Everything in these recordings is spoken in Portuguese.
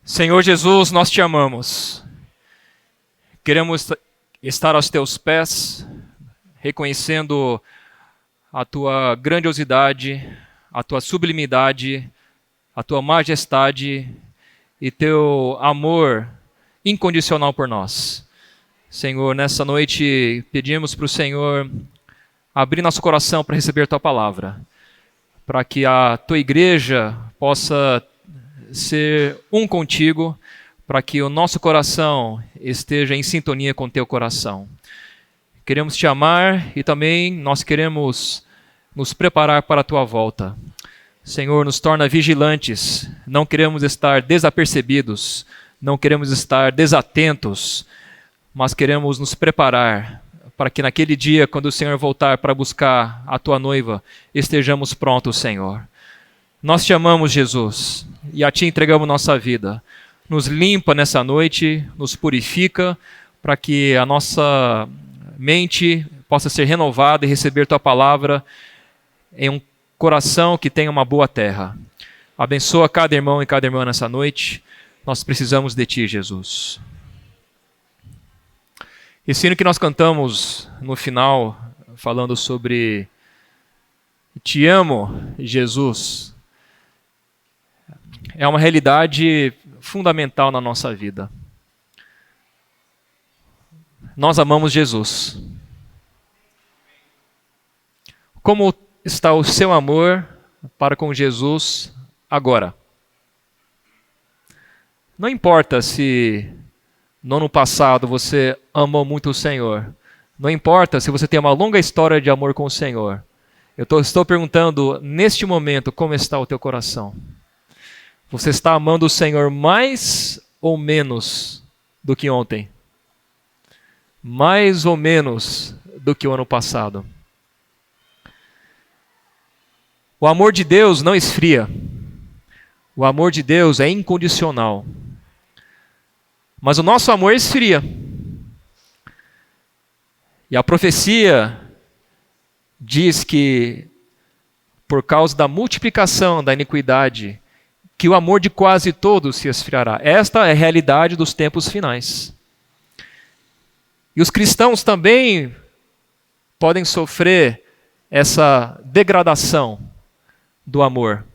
Senhor Jesus, nós te amamos. Queremos estar aos teus pés, reconhecendo a tua grandiosidade, a tua sublimidade, a tua majestade e teu amor incondicional por nós. Senhor, nessa noite pedimos para o Senhor abrir nosso coração para receber tua palavra, para que a tua igreja possa ser um contigo, para que o nosso coração esteja em sintonia com o teu coração. Queremos te amar e também nós queremos nos preparar para a tua volta. Senhor, nos torna vigilantes, não queremos estar desapercebidos, não queremos estar desatentos, mas queremos nos preparar para que naquele dia, quando o Senhor voltar para buscar a tua noiva, estejamos prontos, Senhor. Nós te amamos, Jesus, e a ti entregamos nossa vida. Nos limpa nessa noite, nos purifica, para que a nossa mente possa ser renovada e receber tua palavra em um coração que tenha uma boa terra. Abençoa cada irmão e cada irmã nessa noite. Nós precisamos de ti, Jesus. Esse hino que nós cantamos no final, falando sobre te amo, Jesus, é uma realidade fundamental na nossa vida. Nós amamos Jesus. Como está o seu amor para com Jesus agora? Não importa se no ano passado você amou muito o Senhor. Não importa se você tem uma longa história de amor com o Senhor. Eu estou perguntando, neste momento, como está o teu coração? Você está amando o Senhor mais ou menos do que ontem? Mais ou menos do que o ano passado? O amor de Deus não esfria. O amor de Deus é incondicional. Mas o nosso amor esfria. E a profecia diz que, por causa da multiplicação da iniquidade, que o amor de quase todos se esfriará. Esta é a realidade dos tempos finais. E os cristãos também podem sofrer essa degradação do amor.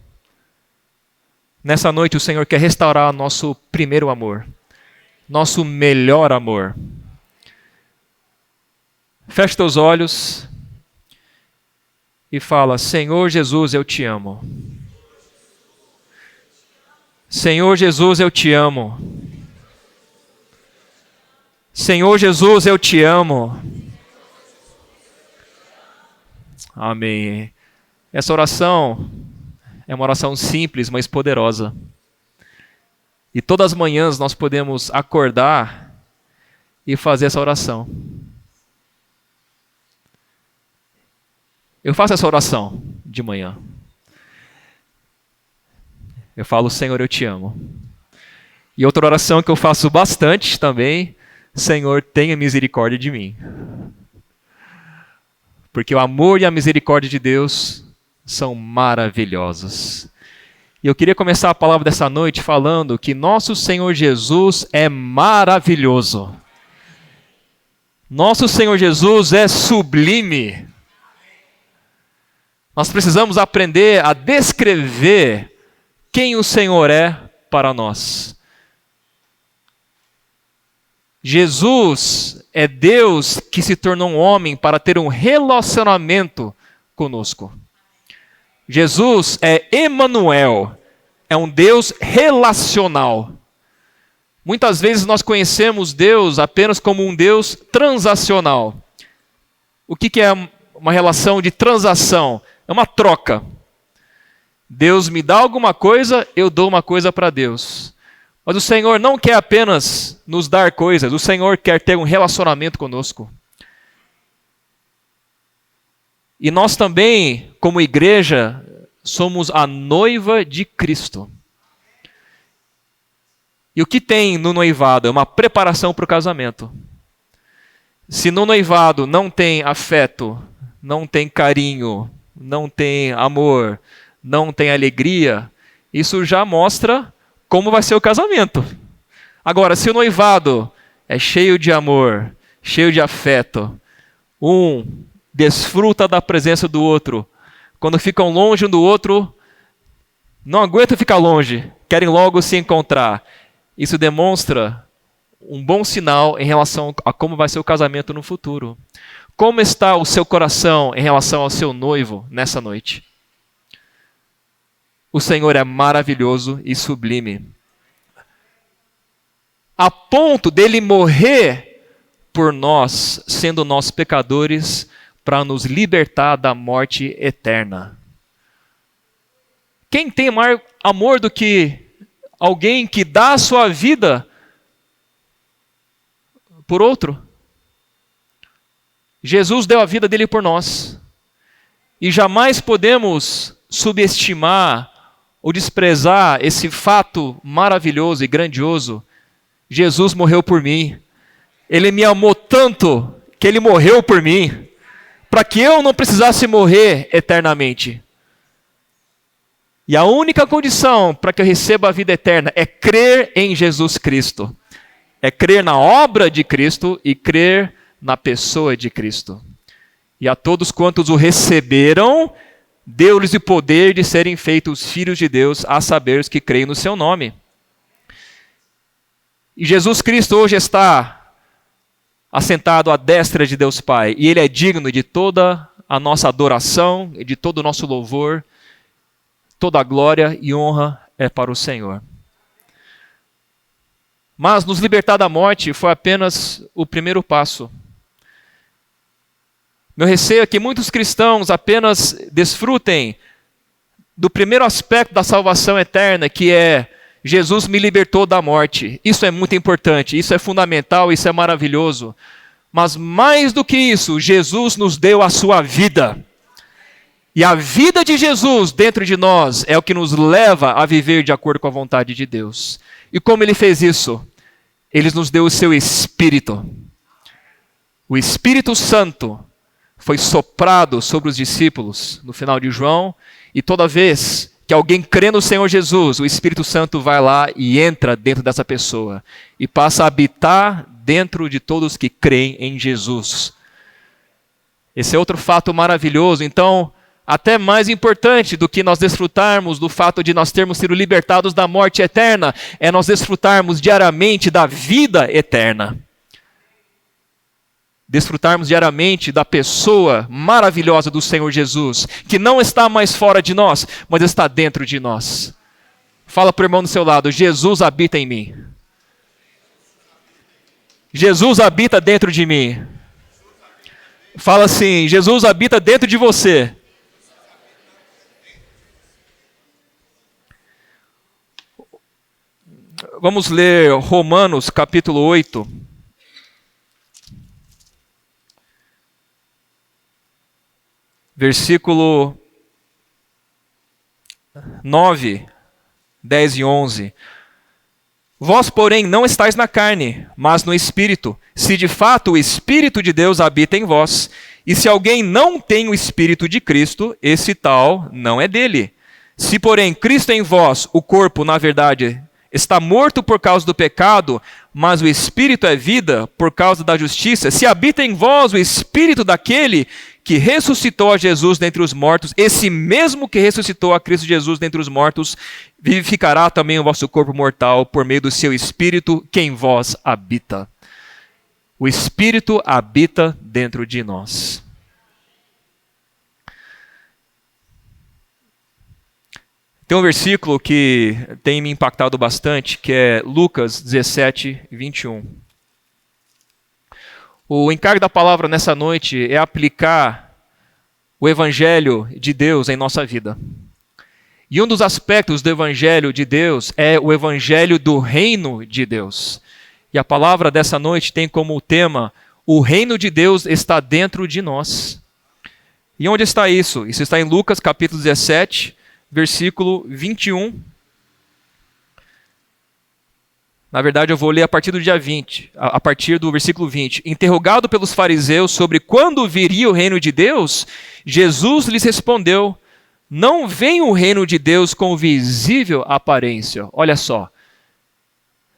Nessa noite o Senhor quer restaurar nosso primeiro amor, nosso melhor amor. Feche teus olhos e fala: Senhor Jesus, eu te amo. Senhor Jesus, eu te amo. Senhor Jesus, eu te amo. Amém. Essa oração é uma oração simples, mas poderosa. E todas as manhãs nós podemos acordar e fazer essa oração. Eu faço essa oração de manhã. Eu falo: Senhor, eu te amo. E outra oração que eu faço bastante também: Senhor, tenha misericórdia de mim. Porque o amor e a misericórdia de Deus são maravilhosos. E eu queria começar a palavra dessa noite falando que nosso Senhor Jesus é maravilhoso. Nosso Senhor Jesus é sublime. Nós precisamos aprender a descrever quem o Senhor é para nós. Jesus é Deus que se tornou um homem para ter um relacionamento conosco. Jesus é Emanuel, é um Deus relacional. Muitas vezes nós conhecemos Deus apenas como um Deus transacional. O que é uma relação de transação? É uma troca. Deus me dá alguma coisa, eu dou uma coisa para Deus. Mas o Senhor não quer apenas nos dar coisas, o Senhor quer ter um relacionamento conosco. E nós também, como igreja, somos a noiva de Cristo. E o que tem no noivado? É uma preparação para o casamento. Se no noivado não tem afeto, não tem carinho, não tem amor, não tem alegria, isso já mostra como vai ser o casamento. Agora, se o noivado é cheio de amor, cheio de afeto, um desfruta da presença do outro, quando ficam longe um do outro, não aguentam ficar longe, querem logo se encontrar. Isso demonstra um bom sinal em relação a como vai ser o casamento no futuro. Como está o seu coração em relação ao seu noivo nessa noite? O Senhor é maravilhoso e sublime, a ponto dele morrer por nós, sendo nós pecadores, para nos libertar da morte eterna. Quem tem maior amor do que alguém que dá a sua vida por outro? Jesus deu a vida dele por nós. E jamais podemos subestimar ou desprezar esse fato maravilhoso e grandioso. Jesus morreu por mim. Ele me amou tanto que ele morreu por mim, para que eu não precisasse morrer eternamente. E a única condição para que eu receba a vida eterna é crer em Jesus Cristo. É crer na obra de Cristo e crer na pessoa de Cristo. E a todos quantos o receberam, deu-lhes o poder de serem feitos filhos de Deus, a saber os que creem no seu nome. E Jesus Cristo hoje está assentado à destra de Deus Pai, e Ele é digno de toda a nossa adoração e de todo o nosso louvor. Toda a glória e honra é para o Senhor. Mas nos libertar da morte foi apenas o primeiro passo. Meu receio é que muitos cristãos apenas desfrutem do primeiro aspecto da salvação eterna, que é Jesus me libertou da morte. Isso é muito importante, isso é fundamental, isso é maravilhoso. Mas mais do que isso, Jesus nos deu a sua vida. E a vida de Jesus dentro de nós é o que nos leva a viver de acordo com a vontade de Deus. E como Ele fez isso? Ele nos deu o seu Espírito. O Espírito Santo foi soprado sobre os discípulos no final de João, e toda vez que alguém crê no Senhor Jesus, o Espírito Santo vai lá e entra dentro dessa pessoa e passa a habitar dentro de todos que creem em Jesus. Esse é outro fato maravilhoso. Então, até mais importante do que nós desfrutarmos do fato de nós termos sido libertados da morte eterna, é nós desfrutarmos diariamente da vida eterna. Desfrutarmos diariamente da pessoa maravilhosa do Senhor Jesus, que não está mais fora de nós, mas está dentro de nós. Fala para o irmão do seu lado: Jesus habita em mim. Jesus habita dentro de mim. Fala assim: Jesus habita dentro de você. Vamos ler Romanos capítulo 8. Versículo 9, 10 e 11. Vós, porém, não estáis na carne, mas no Espírito, se de fato o Espírito de Deus habita em vós. E se alguém não tem o Espírito de Cristo, esse tal não é dele. Se, porém, Cristo é em vós, o corpo, na verdade, está morto por causa do pecado, mas o Espírito é vida por causa da justiça, se habita em vós o Espírito daquele que ressuscitou a Jesus dentre os mortos, esse mesmo que ressuscitou a Cristo Jesus dentre os mortos, vivificará também o vosso corpo mortal por meio do seu Espírito que em vós habita. O Espírito habita dentro de nós. Tem um versículo que tem me impactado bastante, que é Lucas 17, 21. O encargo da palavra nessa noite é aplicar o Evangelho de Deus em nossa vida. E um dos aspectos do Evangelho de Deus é o Evangelho do Reino de Deus. E a palavra dessa noite tem como tema: o Reino de Deus está dentro de nós. E onde está isso? Isso está em Lucas capítulo 17, versículo 21. Na verdade, eu vou ler a partir do dia 20, a partir do versículo 20. Interrogado pelos fariseus sobre quando viria o reino de Deus, Jesus lhes respondeu: não vem o reino de Deus com visível aparência. Olha só,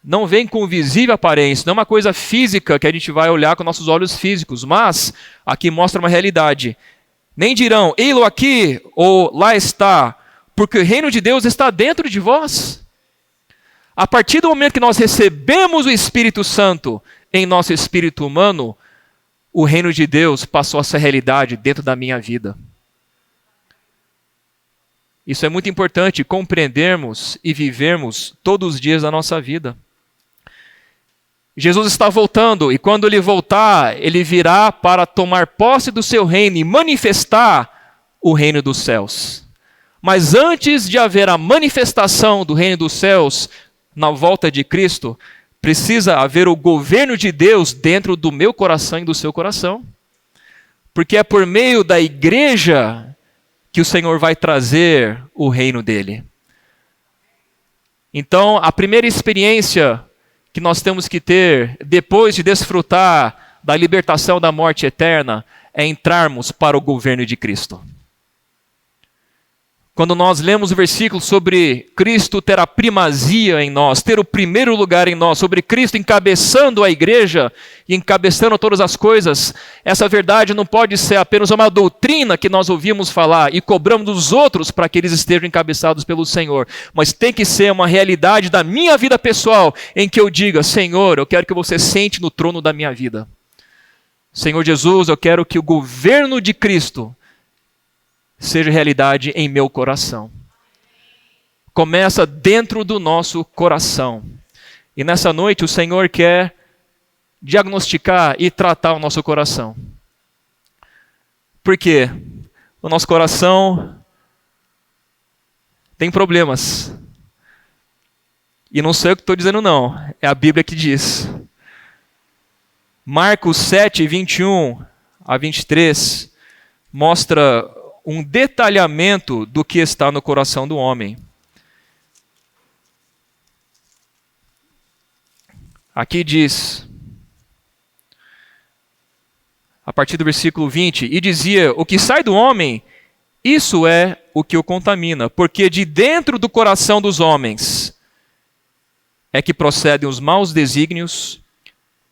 não vem com visível aparência, não é uma coisa física que a gente vai olhar com nossos olhos físicos, mas aqui mostra uma realidade. Nem dirão, ei-lo aqui ou lá está, porque o reino de Deus está dentro de vós. A partir do momento que nós recebemos o Espírito Santo em nosso espírito humano, o reino de Deus passou a ser realidade dentro da minha vida. Isso é muito importante, compreendermos e vivermos todos os dias da nossa vida. Jesus está voltando, e quando ele voltar, ele virá para tomar posse do seu reino e manifestar o reino dos céus. Mas antes de haver a manifestação do reino dos céus na volta de Cristo, precisa haver o governo de Deus dentro do meu coração e do seu coração. Porque é por meio da igreja que o Senhor vai trazer o reino dele. Então, a primeira experiência que nós temos que ter, depois de desfrutar da libertação da morte eterna, é entrarmos para o governo de Cristo. Quando nós lemos o versículo sobre Cristo ter a primazia em nós, ter o primeiro lugar em nós, sobre Cristo encabeçando a igreja e encabeçando todas as coisas, essa verdade não pode ser apenas uma doutrina que nós ouvimos falar e cobramos dos outros para que eles estejam encabeçados pelo Senhor, mas tem que ser uma realidade da minha vida pessoal, em que eu diga, Senhor, eu quero que você sente no trono da minha vida. Senhor Jesus, eu quero que o governo de Cristo seja realidade em meu coração. Começa dentro do nosso coração. E nessa noite o Senhor quer diagnosticar e tratar o nosso coração. Por quê? O nosso coração tem problemas. E não sei o que estou dizendo não, é a Bíblia que diz. Marcos 7, 21 a 23 mostra um detalhamento do que está no coração do homem. Aqui diz, a partir do versículo 20, e dizia, o que sai do homem, isso é o que o contamina, porque de dentro do coração dos homens é que procedem os maus desígnios,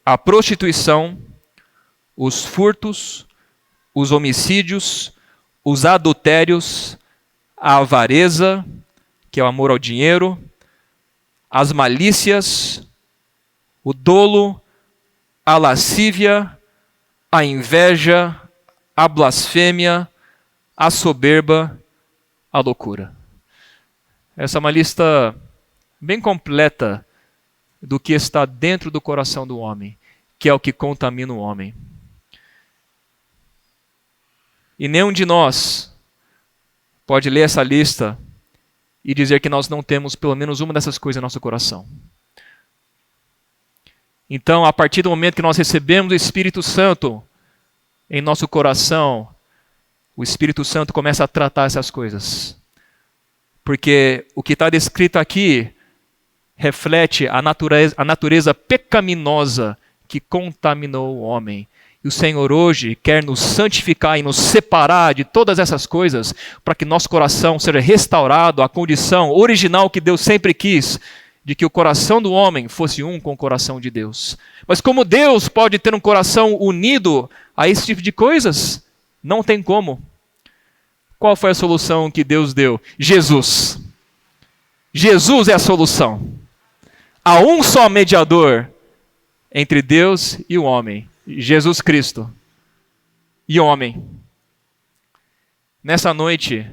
a prostituição, os furtos, os homicídios, os adultérios, a avareza, que é o amor ao dinheiro, as malícias, o dolo, a lascívia, a inveja, a blasfêmia, a soberba, a loucura. Essa é uma lista bem completa do que está dentro do coração do homem, que é o que contamina o homem. E nenhum de nós pode ler essa lista e dizer que nós não temos pelo menos uma dessas coisas no nosso coração. Então, a partir do momento que nós recebemos o Espírito Santo em nosso coração, o Espírito Santo começa a tratar essas coisas. Porque o que está descrito aqui reflete a natureza pecaminosa que contaminou o homem. E o Senhor hoje quer nos santificar e nos separar de todas essas coisas para que nosso coração seja restaurado à condição original que Deus sempre quis, de que o coração do homem fosse um com o coração de Deus. Mas como Deus pode ter um coração unido a esse tipo de coisas? Não tem como. Qual foi a solução que Deus deu? Jesus. Jesus é a solução. Há um só mediador entre Deus e o homem. Jesus Cristo e homem. Nessa noite,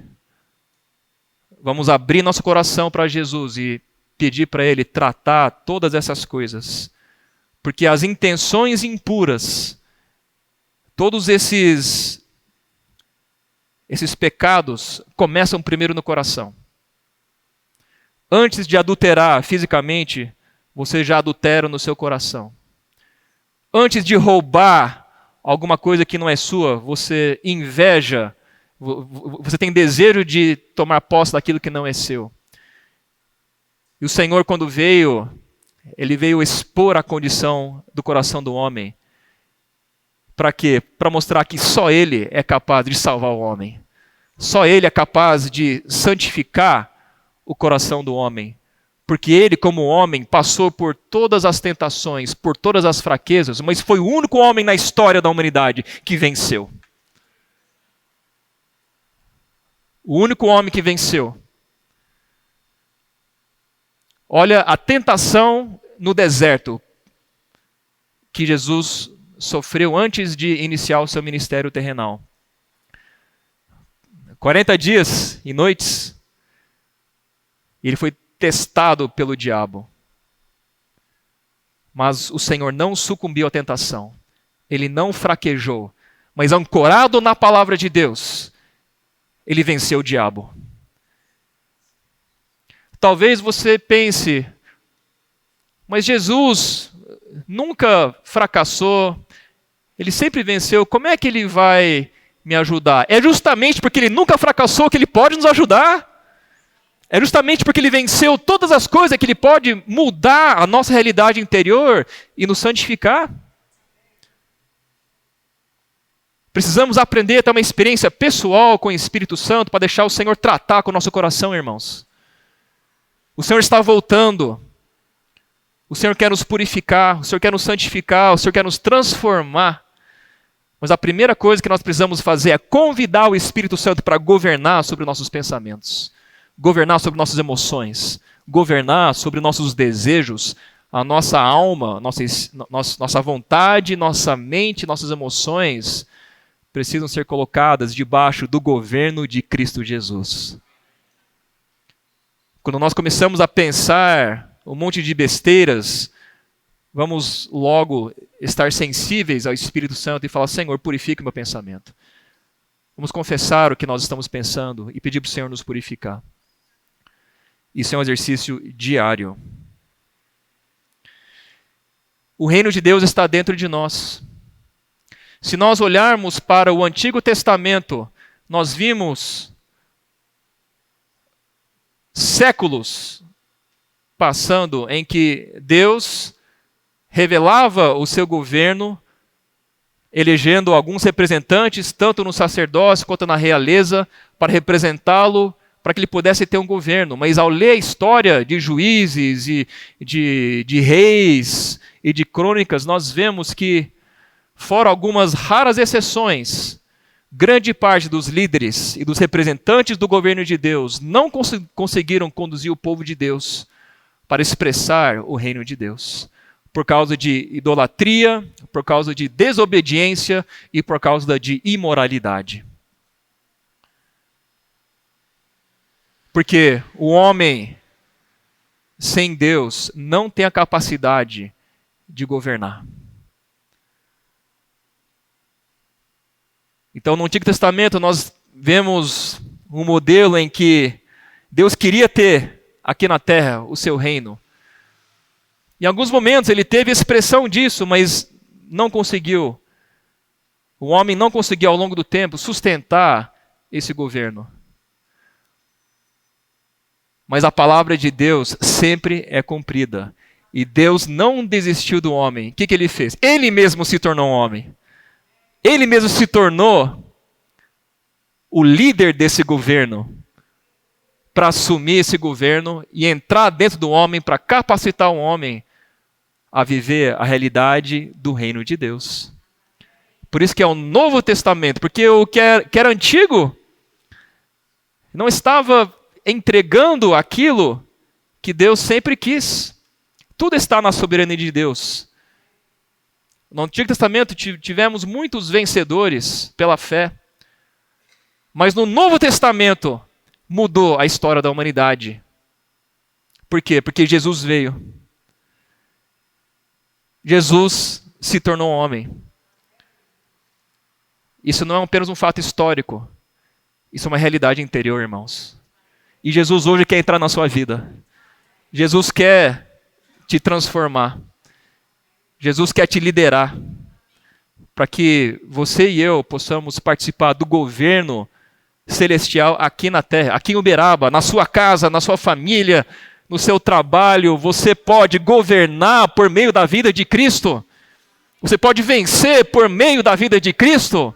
vamos abrir nosso coração para Jesus e pedir para Ele tratar todas essas coisas. Porque as intenções impuras, todos esses pecados começam primeiro no coração. Antes de adulterar fisicamente, você já adultera no seu coração. Antes de roubar alguma coisa que não é sua, você inveja, você tem desejo de tomar posse daquilo que não é seu. E o Senhor, quando veio, Ele veio expor a condição do coração do homem. Para quê? Para mostrar que só Ele é capaz de salvar o homem. Só Ele é capaz de santificar o coração do homem. Porque ele, como homem, passou por todas as tentações, por todas as fraquezas, mas foi o único homem na história da humanidade que venceu. O único homem que venceu. Olha a tentação no deserto que Jesus sofreu antes de iniciar o seu ministério terrenal. 40 dias e noites, ele foi testado pelo diabo. Mas o Senhor não sucumbiu à tentação. Ele não fraquejou. Mas ancorado na palavra de Deus, ele venceu o diabo. Talvez você pense, mas Jesus nunca fracassou, ele sempre venceu, como é que ele vai me ajudar? É justamente porque ele nunca fracassou que ele pode nos ajudar. É justamente porque ele venceu todas as coisas que ele pode mudar a nossa realidade interior e nos santificar. Precisamos aprender a ter uma experiência pessoal com o Espírito Santo para deixar o Senhor tratar com o nosso coração, irmãos. O Senhor está voltando. O Senhor quer nos purificar, o Senhor quer nos santificar, o Senhor quer nos transformar. Mas a primeira coisa que nós precisamos fazer é convidar o Espírito Santo para governar sobre nossos pensamentos, governar sobre nossas emoções, governar sobre nossos desejos, a nossa alma, nossa vontade, nossa mente, nossas emoções precisam ser colocadas debaixo do governo de Cristo Jesus. Quando nós começamos a pensar um monte de besteiras, vamos logo estar sensíveis ao Espírito Santo e falar: Senhor, purifica o meu pensamento. Vamos confessar o que nós estamos pensando e pedir para o Senhor nos purificar. Isso é um exercício diário. O reino de Deus está dentro de nós. Se nós olharmos para o Antigo Testamento, nós vimos séculos passando em que Deus revelava o seu governo, elegendo alguns representantes, tanto no sacerdócio quanto na realeza, para representá-lo, para que ele pudesse ter um governo. Mas ao ler a história de juízes e de reis e de crônicas, nós vemos que, fora algumas raras exceções, grande parte dos líderes e dos representantes do governo de Deus não conseguiram conduzir o povo de Deus para expressar o reino de Deus, por causa de idolatria, por causa de desobediência e por causa de imoralidade. Porque o homem sem Deus não tem a capacidade de governar. Então, no Antigo Testamento, nós vemos um modelo em que Deus queria ter aqui na terra o seu reino. Em alguns momentos ele teve expressão disso, mas não conseguiu. O homem não conseguiu ao longo do tempo sustentar esse governo. Mas a palavra de Deus sempre é cumprida. E Deus não desistiu do homem. O que ele fez? Ele mesmo se tornou um homem. Ele mesmo se tornou o líder desse governo, para assumir esse governo e entrar dentro do homem para capacitar o homem a viver a realidade do reino de Deus. Por isso que é o Novo Testamento, porque o que era antigo não estava entregando aquilo que Deus sempre quis. Tudo está na soberania de Deus. No Antigo Testamento tivemos muitos vencedores pela fé, mas no Novo Testamento mudou a história da humanidade. Por quê? Porque Jesus veio. Jesus se tornou homem. Isso não é apenas um fato histórico. Isso é uma realidade interior, irmãos. E Jesus hoje quer entrar na sua vida. Jesus quer te transformar. Jesus quer te liderar. Para que você e eu possamos participar do governo celestial aqui na terra, aqui em Uberaba, na sua casa, na sua família, no seu trabalho. Você pode governar por meio da vida de Cristo. Você pode vencer por meio da vida de Cristo.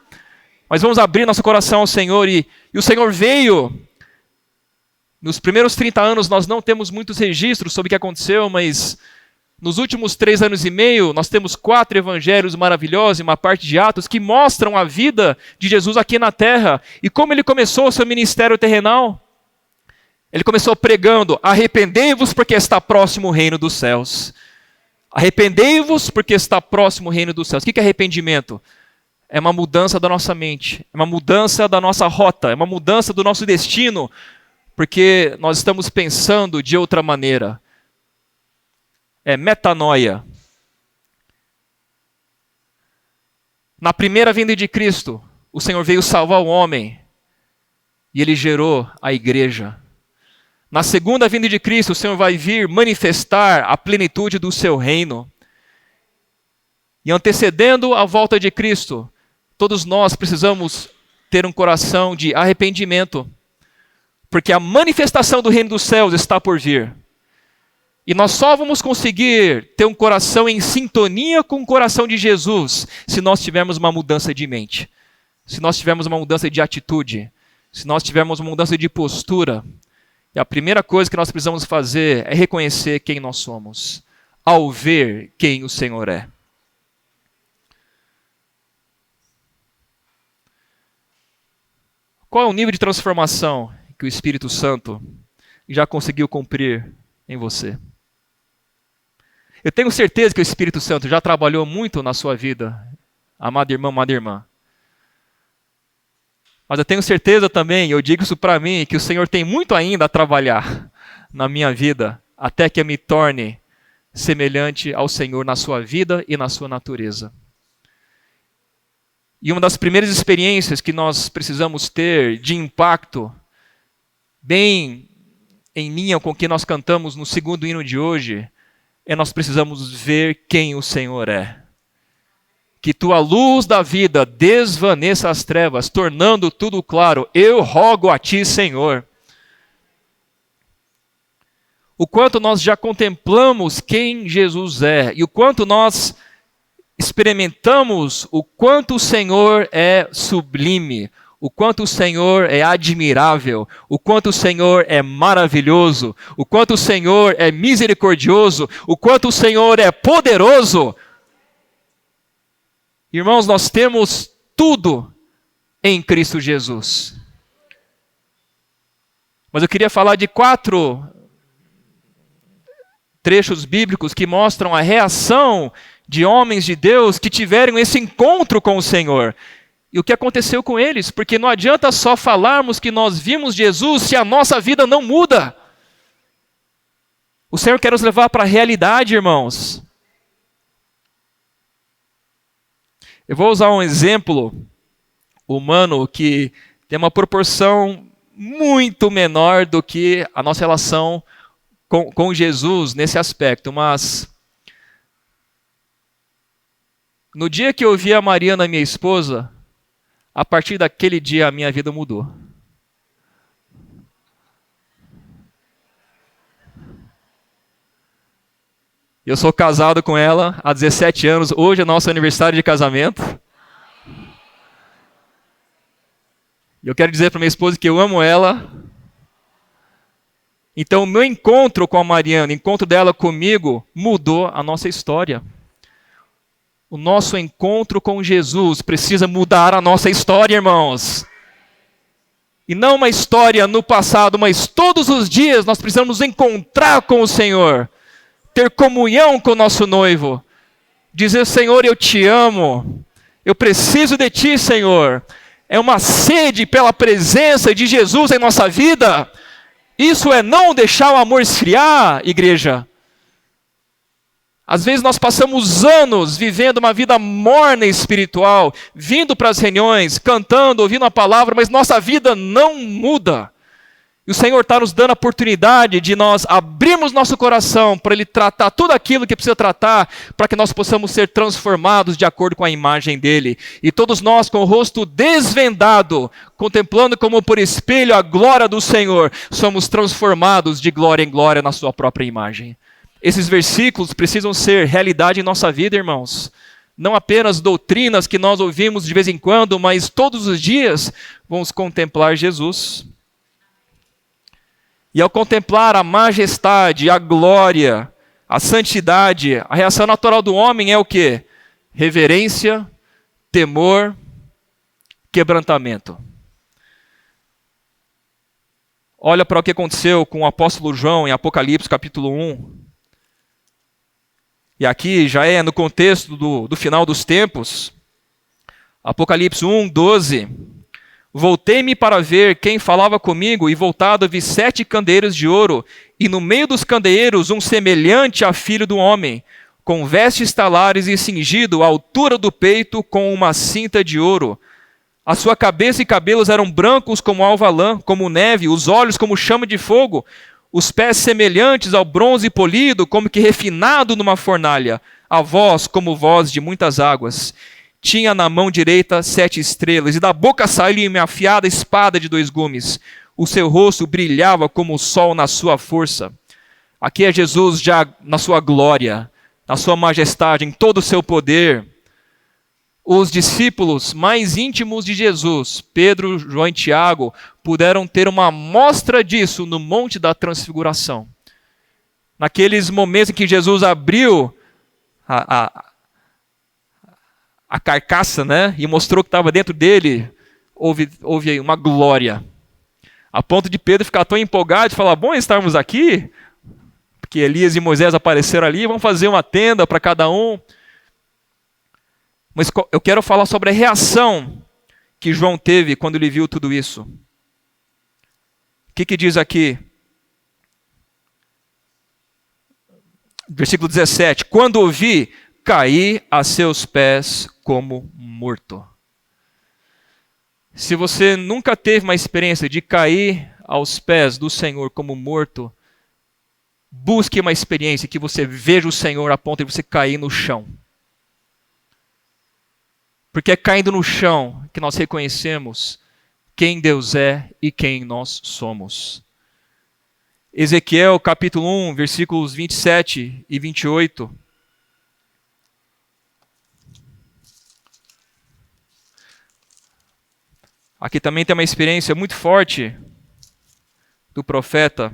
Mas vamos abrir nosso coração ao Senhor e o Senhor veio Nos primeiros 30 anos nós não temos muitos registros sobre o que aconteceu, mas nos últimos 3 anos e meio nós temos 4 evangelhos maravilhosos e uma parte de Atos que mostram a vida de Jesus aqui na terra e como ele começou o seu ministério terrenal. Ele começou pregando: arrependei-vos porque está próximo o reino dos céus. Arrependei-vos porque está próximo o reino dos céus. O que é arrependimento? É uma mudança da nossa mente, é uma mudança da nossa rota, é uma mudança do nosso destino, porque nós estamos pensando de outra maneira. É metanoia. Na primeira vinda de Cristo, o Senhor veio salvar o homem e ele gerou a igreja. Na segunda vinda de Cristo, o Senhor vai vir manifestar a plenitude do seu reino. E antecedendo a volta de Cristo, todos nós precisamos ter um coração de arrependimento, porque a manifestação do reino dos céus está por vir. E nós só vamos conseguir ter um coração em sintonia com o coração de Jesus se nós tivermos uma mudança de mente, se nós tivermos uma mudança de atitude, se nós tivermos uma mudança de postura. E a primeira coisa que nós precisamos fazer é reconhecer quem nós somos, ao ver quem o Senhor é. Qual é o nível de transformação que o Espírito Santo já conseguiu cumprir em você? Eu tenho certeza que o Espírito Santo já trabalhou muito na sua vida, amado irmão, amada irmã. Mas eu tenho certeza também, eu digo isso para mim, que o Senhor tem muito ainda a trabalhar na minha vida, até que eu me torne semelhante ao Senhor na sua vida e na sua natureza. E uma das primeiras experiências que nós precisamos ter de impacto, bem em linha com o que nós cantamos no segundo hino de hoje, é nós precisamos ver quem o Senhor é. Que tua luz da vida desvaneça as trevas, tornando tudo claro. Eu rogo a ti, Senhor. O quanto nós já contemplamos quem Jesus é e o quanto nós experimentamos o quanto o Senhor é sublime, o quanto o Senhor é admirável, o quanto o Senhor é maravilhoso, o quanto o Senhor é misericordioso, o quanto o Senhor é poderoso. Irmãos, nós temos tudo em Cristo Jesus. Mas eu queria falar de 4 trechos bíblicos que mostram a reação de homens de Deus que tiveram esse encontro com o Senhor. E o que aconteceu com eles? Porque não adianta só falarmos que nós vimos Jesus se a nossa vida não muda. O Senhor quer nos levar para a realidade, irmãos. Eu vou usar um exemplo humano que tem uma proporção muito menor do que a nossa relação com Jesus nesse aspecto, mas no dia que eu vi a Mariana, minha esposa, a partir daquele dia a minha vida mudou. Eu sou casado com ela há 17 anos, hoje é nosso aniversário de casamento. E eu quero dizer para minha esposa que eu amo ela. Então o meu encontro com a Mariana, o encontro dela comigo, mudou a nossa história. O nosso encontro com Jesus precisa mudar a nossa história, irmãos. E não uma história no passado, mas todos os dias nós precisamos encontrar com o Senhor. Ter comunhão com o nosso noivo. Dizer, Senhor, eu te amo. Eu preciso de ti, Senhor. É uma sede pela presença de Jesus em nossa vida. Isso é não deixar o amor esfriar, igreja. Às vezes nós passamos anos vivendo uma vida morna espiritual, vindo para as reuniões, cantando, ouvindo a palavra, mas nossa vida não muda. E o Senhor está nos dando a oportunidade de nós abrirmos nosso coração para Ele tratar tudo aquilo que precisa tratar, para que nós possamos ser transformados de acordo com a imagem dEle. E todos nós, com o rosto desvendado, contemplando como por espelho a glória do Senhor, somos transformados de glória em glória na sua própria imagem. Esses versículos precisam ser realidade em nossa vida, irmãos. Não apenas doutrinas que nós ouvimos de vez em quando, mas todos os dias vamos contemplar Jesus. E ao contemplar a majestade, a glória, a santidade, a reação natural do homem é o quê? Reverência, temor, quebrantamento. Olha para o que aconteceu com o apóstolo João em Apocalipse capítulo 1. E aqui já é no contexto do final dos tempos. Apocalipse 1, 12. Voltei-me para ver quem falava comigo, e voltado vi 7 candeeiros de ouro, e no meio dos candeeiros um semelhante a filho do homem, com vestes talares e cingido à altura do peito com uma cinta de ouro. A sua cabeça e cabelos eram brancos como alva-lã, como neve, os olhos como chama de fogo, os pés semelhantes ao bronze polido, como que refinado numa fornalha, a voz como voz de muitas águas. Tinha na mão direita 7 estrelas, e da boca saiu uma afiada espada de 2 gumes. O seu rosto brilhava como o sol na sua força. Aqui é Jesus já na sua glória, na sua majestade, em todo o seu poder. Os discípulos mais íntimos de Jesus, Pedro, João e Tiago, puderam ter uma amostra disso no Monte da Transfiguração. Naqueles momentos em que Jesus abriu a carcaça, né, e mostrou que estava dentro dele, houve uma glória. A ponto de Pedro ficar tão empolgado e falar, bom estarmos aqui, porque Elias e Moisés apareceram ali, vamos fazer uma tenda para cada um. Mas eu quero falar sobre a reação que João teve quando ele viu tudo isso. O que diz aqui? Versículo 17. Quando o vi, caí a seus pés como morto. Se você nunca teve uma experiência de cair aos pés do Senhor como morto, busque uma experiência que você veja o Senhor a ponto de você cair no chão. Porque é caindo no chão que nós reconhecemos quem Deus é e quem nós somos. Ezequiel capítulo 1, versículos 27 e 28. Aqui também tem uma experiência muito forte do profeta.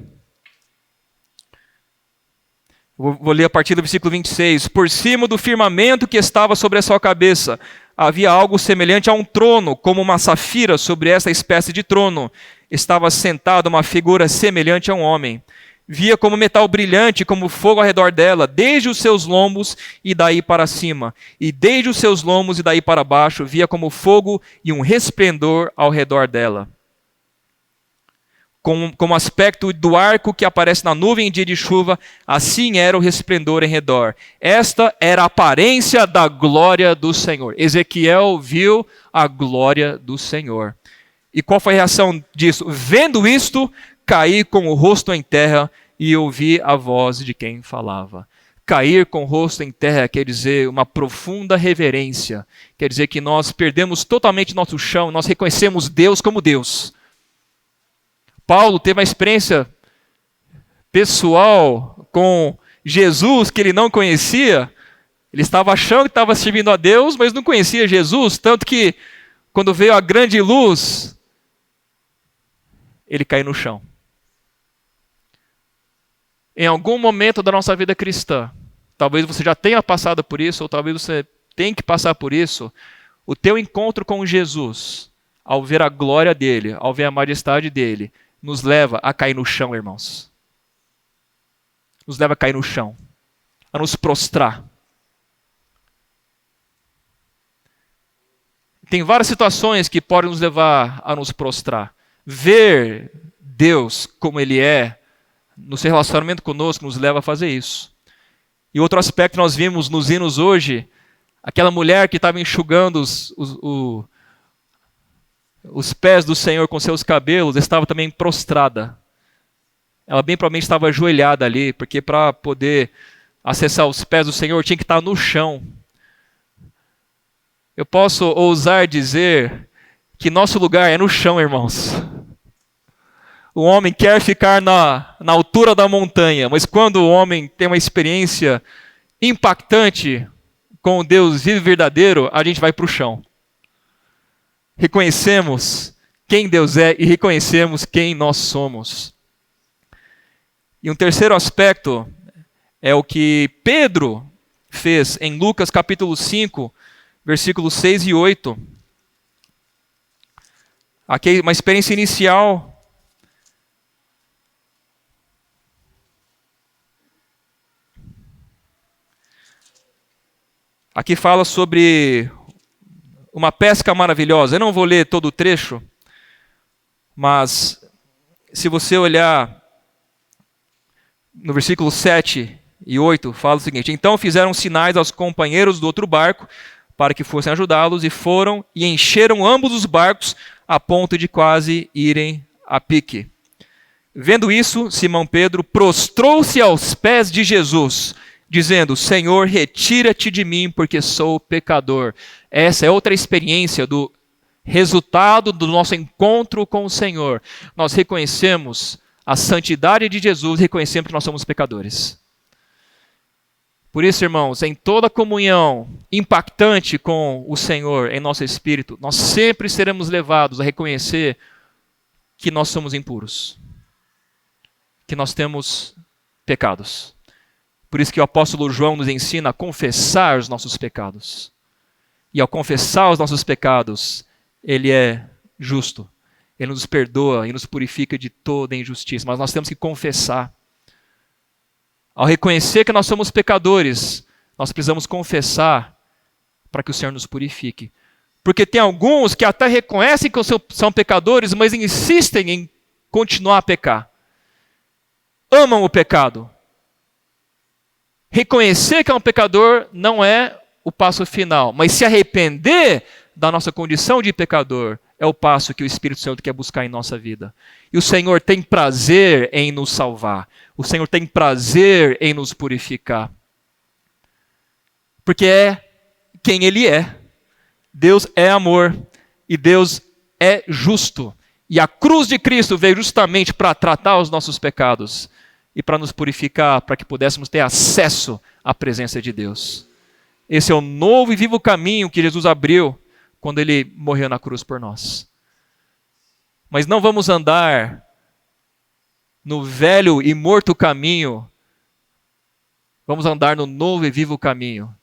Vou ler a partir do versículo 26. Por cima do firmamento que estava sobre a sua cabeça, havia algo semelhante a um trono, como uma safira sobre essa espécie de trono. Estava sentada uma figura semelhante a um homem. Via como metal brilhante, como fogo ao redor dela, desde os seus lombos e daí para cima. E desde os seus lombos e daí para baixo, via como fogo e um resplendor ao redor dela. Como aspecto do arco que aparece na nuvem em dia de chuva, assim era o resplendor em redor. Esta era a aparência da glória do Senhor. Ezequiel viu a glória do Senhor. E qual foi a reação disso? Vendo isto, caí com o rosto em terra e ouvi a voz de quem falava. Cair com o rosto em terra quer dizer uma profunda reverência. Quer dizer que nós perdemos totalmente nosso chão, nós reconhecemos Deus como Deus. Paulo teve uma experiência pessoal com Jesus que ele não conhecia. Ele estava achando que estava servindo a Deus, mas não conhecia Jesus. Tanto que, quando veio a grande luz, ele caiu no chão. Em algum momento da nossa vida cristã, talvez você já tenha passado por isso, ou talvez você tenha que passar por isso, o teu encontro com Jesus, ao ver a glória dele, ao ver a majestade dele, nos leva a cair no chão, irmãos. Nos leva a cair no chão, a nos prostrar. Tem várias situações que podem nos levar a nos prostrar. Ver Deus como Ele é, no seu relacionamento conosco, nos leva a fazer isso. E outro aspecto que nós vimos nos hinos hoje, aquela mulher que estava enxugando os pés do Senhor com seus cabelos, estava também prostrada. Ela bem provavelmente estava ajoelhada ali, porque para poder acessar os pés do Senhor tinha que estar no chão. Eu posso ousar dizer que nosso lugar é no chão, irmãos. O homem quer ficar na altura da montanha, mas quando o homem tem uma experiência impactante com o Deus vivo e verdadeiro, a gente vai para o chão. Reconhecemos quem Deus é e reconhecemos quem nós somos. E um terceiro aspecto é o que Pedro fez em Lucas capítulo 5, versículos 6 e 8. Aqui uma experiência inicial. Aqui fala sobre uma pesca maravilhosa. Eu não vou ler todo o trecho, mas se você olhar no versículo 7 e 8, fala o seguinte: então fizeram sinais aos companheiros do outro barco para que fossem ajudá-los, e foram e encheram ambos os barcos a ponto de quase irem a pique. Vendo isso, Simão Pedro prostrou-se aos pés de Jesus, dizendo: Senhor, retira-te de mim, porque sou pecador. Essa é outra experiência do resultado do nosso encontro com o Senhor. Nós reconhecemos a santidade de Jesus, reconhecemos que nós somos pecadores. Por isso, irmãos, em toda comunhão impactante com o Senhor em nosso espírito, nós sempre seremos levados a reconhecer que nós somos impuros, que nós temos pecados. Por isso que o apóstolo João nos ensina a confessar os nossos pecados. E ao confessar os nossos pecados, ele é justo. Ele nos perdoa e nos purifica de toda injustiça. Mas nós temos que confessar. Ao reconhecer que nós somos pecadores, nós precisamos confessar para que o Senhor nos purifique. Porque tem alguns que até reconhecem que são pecadores, mas insistem em continuar a pecar. Amam o pecado. Reconhecer que é um pecador não é o passo final, mas se arrepender da nossa condição de pecador é o passo que o Espírito Santo quer buscar em nossa vida. E o Senhor tem prazer em nos salvar. O Senhor tem prazer em nos purificar. Porque é quem Ele é. Deus é amor e Deus é justo. E a cruz de Cristo veio justamente para tratar os nossos pecados e para nos purificar, para que pudéssemos ter acesso à presença de Deus. Esse é o novo e vivo caminho que Jesus abriu quando Ele morreu na cruz por nós. Mas não vamos andar no velho e morto caminho, vamos andar no novo e vivo caminho.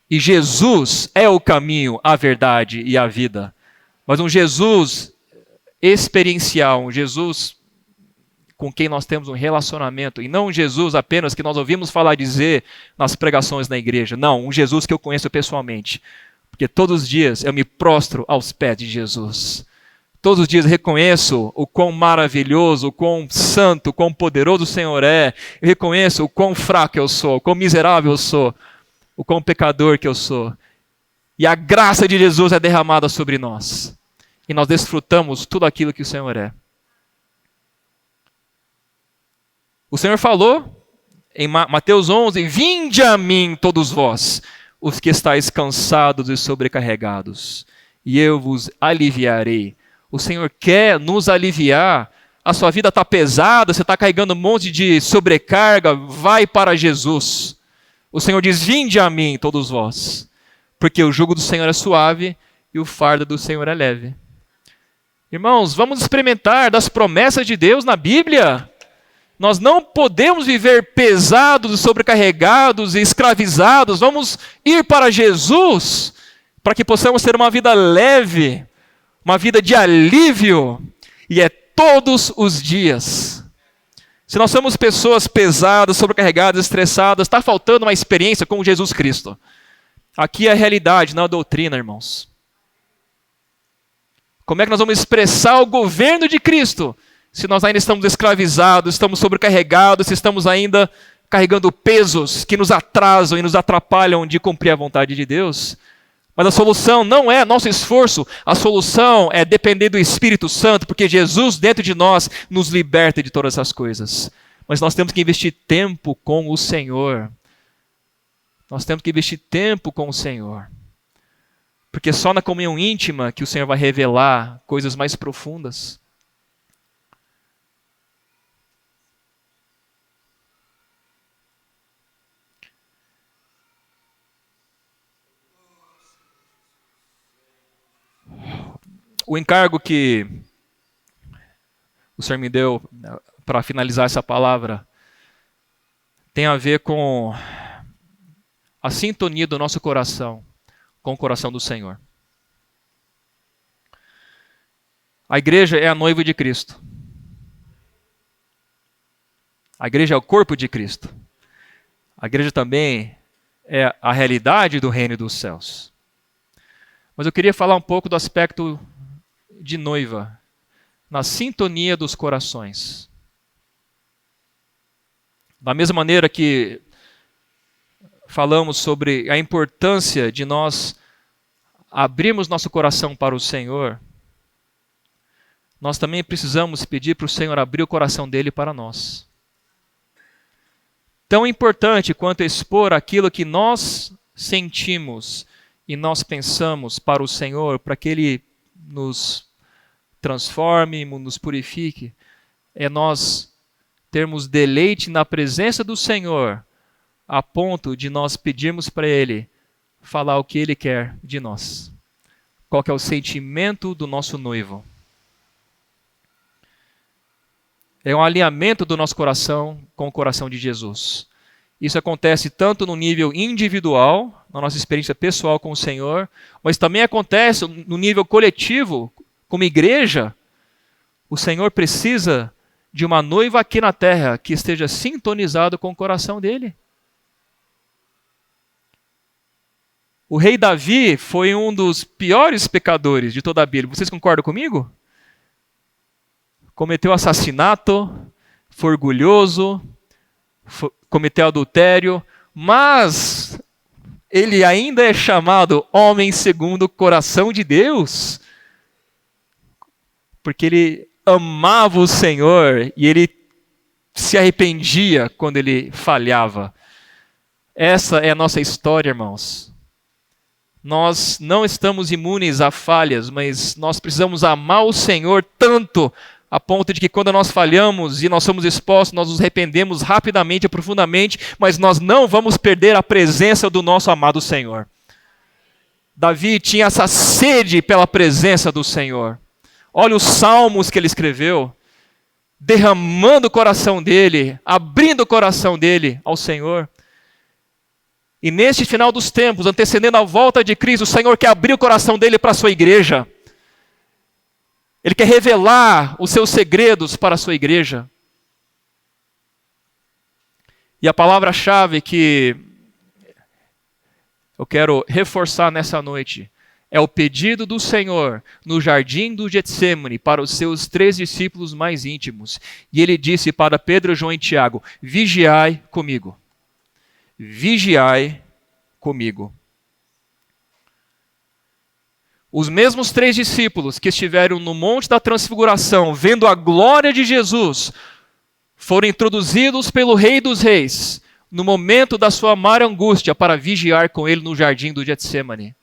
E Jesus é o caminho, a verdade e a vida. Mas um Jesus experiencial, um Jesus com quem nós temos um relacionamento, e não um Jesus apenas que nós ouvimos falar dizer nas pregações na igreja. Não, um Jesus que eu conheço pessoalmente. Porque todos os dias eu me prostro aos pés de Jesus. Todos os dias reconheço o quão maravilhoso, o quão santo, o quão poderoso o Senhor é. Eu reconheço o quão fraco eu sou, o quão miserável eu sou, o quão pecador que eu sou. E a graça de Jesus é derramada sobre nós. E nós desfrutamos tudo aquilo que o Senhor é. O Senhor falou em Mateus 11, vinde a mim todos vós, os que estáis cansados e sobrecarregados, e eu vos aliviarei. O Senhor quer nos aliviar. A sua vida está pesada, você está carregando um monte de sobrecarga, vai para Jesus. O Senhor diz, vinde a mim todos vós, porque o jugo do Senhor é suave e o fardo do Senhor é leve. Irmãos, vamos experimentar das promessas de Deus na Bíblia. Nós não podemos viver pesados, sobrecarregados e escravizados. Vamos ir para Jesus para que possamos ter uma vida leve, uma vida de alívio, e é todos os dias. Se nós somos pessoas pesadas, sobrecarregadas, estressadas, está faltando uma experiência com Jesus Cristo. Aqui é a realidade, não a doutrina, irmãos. Como é que nós vamos expressar o governo de Cristo se nós ainda estamos escravizados, estamos sobrecarregados, se estamos ainda carregando pesos que nos atrasam e nos atrapalham de cumprir a vontade de Deus? Mas a solução não é nosso esforço, a solução é depender do Espírito Santo, porque Jesus dentro de nós nos liberta de todas essas coisas. Mas nós temos que investir tempo com o Senhor. Nós temos que investir tempo com o Senhor. Porque só na comunhão íntima que o Senhor vai revelar coisas mais profundas. O encargo que o Senhor me deu para finalizar essa palavra tem a ver com a sintonia do nosso coração com o coração do Senhor. A igreja é a noiva de Cristo. A igreja é o corpo de Cristo. A igreja também é a realidade do reino dos céus. Mas eu queria falar um pouco do aspecto de noiva, na sintonia dos corações. Da mesma maneira que falamos sobre a importância de nós abrirmos nosso coração para o Senhor, nós também precisamos pedir para o Senhor abrir o coração dele para nós. Tão importante quanto expor aquilo que nós sentimos e nós pensamos para o Senhor, para que Ele nos transforme, nos purifique, é nós termos deleite na presença do Senhor, a ponto de nós pedirmos para Ele falar o que Ele quer de nós. Qual que é o sentimento do nosso noivo? É um alinhamento do nosso coração com o coração de Jesus. Isso acontece tanto no nível individual, na nossa experiência pessoal com o Senhor, mas também acontece no nível coletivo, como igreja. O Senhor precisa de uma noiva aqui na terra que esteja sintonizado com o coração dele. O rei Davi foi um dos piores pecadores de toda a Bíblia. Vocês concordam comigo? Cometeu assassinato, foi orgulhoso, cometeu adultério, mas ele ainda é chamado homem segundo o coração de Deus, porque ele amava o Senhor e ele se arrependia quando ele falhava. Essa é a nossa história, irmãos. Nós não estamos imunes a falhas, mas nós precisamos amar o Senhor tanto a ponto de que quando nós falhamos e nós somos expostos, nós nos arrependemos rapidamente e profundamente, mas nós não vamos perder a presença do nosso amado Senhor. Davi tinha essa sede pela presença do Senhor. Olha os salmos que ele escreveu, derramando o coração dele, abrindo o coração dele ao Senhor. E neste final dos tempos, antecedendo a volta de Cristo, o Senhor quer abrir o coração dele para a sua igreja. Ele quer revelar os seus segredos para a sua igreja. E a palavra-chave que eu quero reforçar nessa noite é o pedido do Senhor no jardim do Getsêmani para os seus 3 discípulos mais íntimos. E ele disse para Pedro, João e Tiago: vigiai comigo. Vigiai comigo. Os mesmos 3 discípulos que estiveram no Monte da Transfiguração, vendo a glória de Jesus, foram introduzidos pelo Rei dos Reis, no momento da sua maior angústia, para vigiar com ele no jardim do Getsêmani.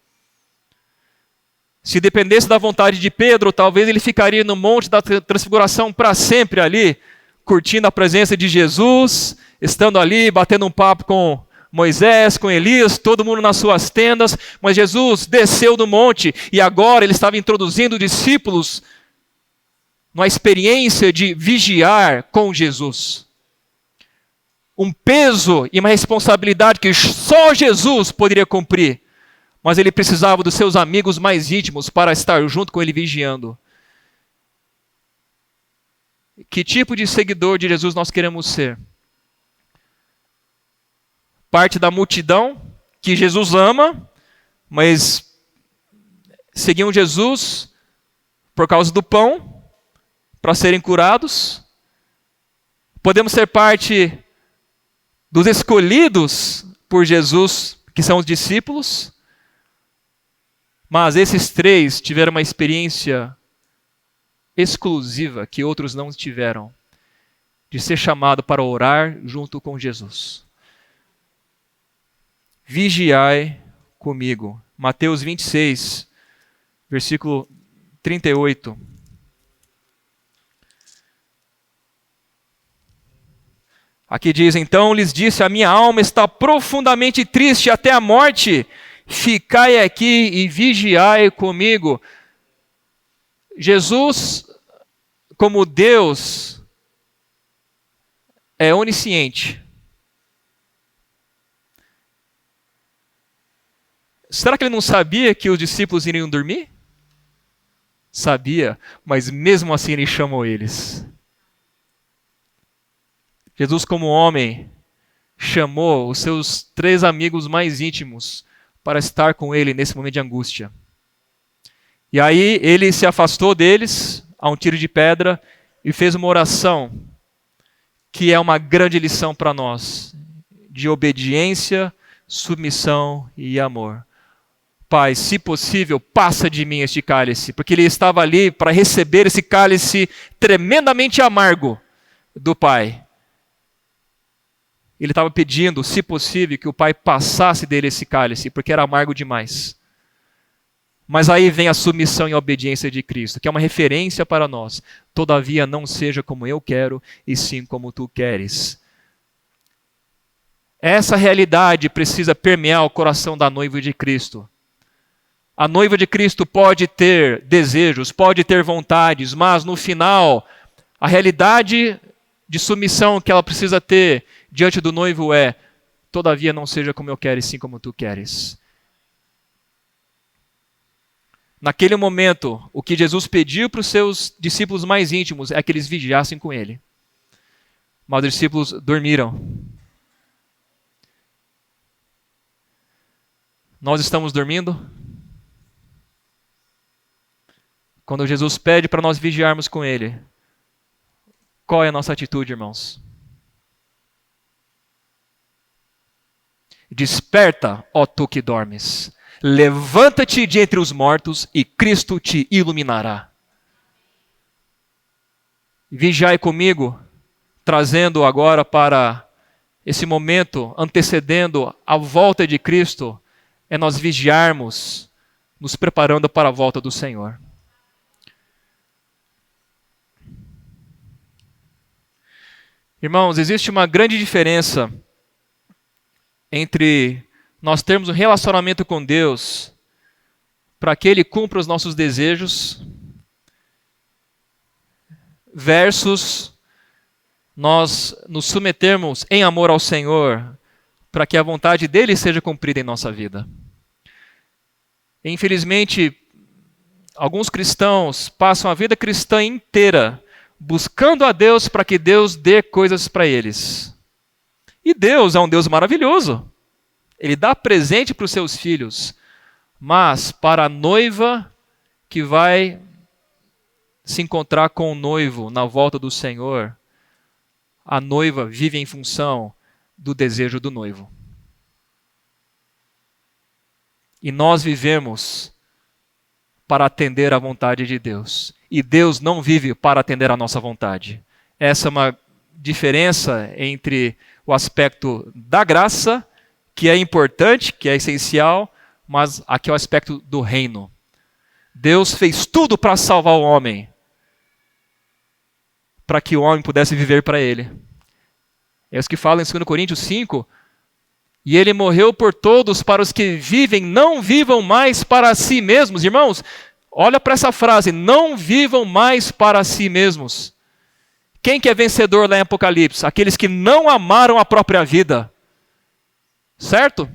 Se dependesse da vontade de Pedro, talvez ele ficaria no Monte da Transfiguração para sempre ali, curtindo a presença de Jesus, estando ali, batendo um papo com Moisés, com Elias, todo mundo nas suas tendas, mas Jesus desceu do monte e agora ele estava introduzindo discípulos numa experiência de vigiar com Jesus. Um peso e uma responsabilidade que só Jesus poderia cumprir, mas ele precisava dos seus amigos mais íntimos para estar junto com ele vigiando. Que tipo de seguidor de Jesus nós queremos ser? Parte da multidão que Jesus ama, mas seguiam Jesus por causa do pão, para serem curados. Podemos ser parte dos escolhidos por Jesus, que são os discípulos. Mas esses 3 tiveram uma experiência exclusiva que outros não tiveram, de ser chamado para orar junto com Jesus. Vigiai comigo. Mateus 26, versículo 38. Aqui diz: então lhes disse, a minha alma está profundamente triste até a morte. Ficai aqui e vigiai comigo. Jesus, como Deus, é onisciente. Será que ele não sabia que os discípulos iriam dormir? Sabia, mas mesmo assim ele chamou eles. Jesus, como homem, chamou os seus 3 amigos mais íntimos para estar com ele nesse momento de angústia. E aí ele se afastou deles a um tiro de pedra e fez uma oração que é uma grande lição para nós, de obediência, submissão e amor. Pai, se possível, passa de mim este cálice, porque ele estava ali para receber esse cálice tremendamente amargo do Pai. Ele estava pedindo, se possível, que o Pai passasse dele esse cálice, porque era amargo demais. Mas aí vem a submissão e a obediência de Cristo, que é uma referência para nós. Todavia, não seja como eu quero, e sim como tu queres. Essa realidade precisa permear o coração da noiva de Cristo. A noiva de Cristo pode ter desejos, pode ter vontades, mas no final, a realidade de submissão que ela precisa ter diante do noivo é: todavia não seja como eu quero, e sim como tu queres. Naquele momento, o que Jesus pediu para os seus discípulos mais íntimos é que eles vigiassem com ele. Mas os discípulos dormiram. Nós estamos dormindo? Quando Jesus pede para nós vigiarmos com ele, qual é a nossa atitude, irmãos? Desperta, ó tu que dormes. Levanta-te de entre os mortos e Cristo te iluminará. Vigiai comigo, trazendo agora para esse momento, antecedendo a volta de Cristo, é nós vigiarmos, nos preparando para a volta do Senhor. Irmãos, existe uma grande diferença entre nós termos um relacionamento com Deus para que Ele cumpra os nossos desejos versus nós nos submetermos em amor ao Senhor para que a vontade dEle seja cumprida em nossa vida. Infelizmente, alguns cristãos passam a vida cristã inteira buscando a Deus para que Deus dê coisas para eles. E Deus é um Deus maravilhoso. Ele dá presente para os seus filhos. Mas para a noiva que vai se encontrar com o noivo na volta do Senhor, a noiva vive em função do desejo do noivo. E nós vivemos para atender à vontade de Deus. E Deus não vive para atender à nossa vontade. Essa é uma diferença entre o aspecto da graça, que é importante, que é essencial, mas aqui é o aspecto do reino. Deus fez tudo para salvar o homem, para que o homem pudesse viver para Ele. É isso que fala em 2 Coríntios 5. E Ele morreu por todos, para os que vivem, não vivam mais para si mesmos. Irmãos, olha para essa frase, não vivam mais para si mesmos. Quem que é vencedor lá em Apocalipse? Aqueles que não amaram a própria vida. Certo?